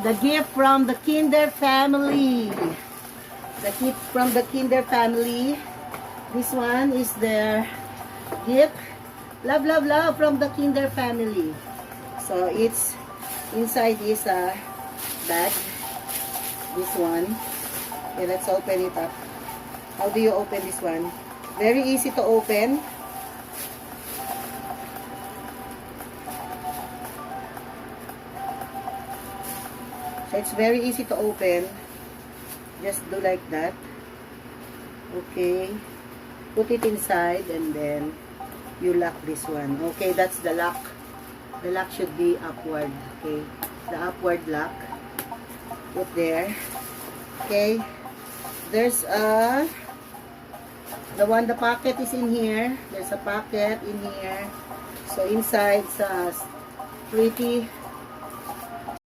The gift from the Kinder family. The gift from the Kinder family. This one is their gift. Love, love, love from the Kinder family. So it's inside is a bag. This one. Okay, let's open it up. How do you open this one? Very easy to open. So it's very easy to open. Just do like that. Okay. Put it inside and then you lock this one. Okay, that's the lock. The lock should be upward. Okay. The upward lock. Put there. Okay. There's a the pocket is in here. There's a pocket in here. So inside sa pretty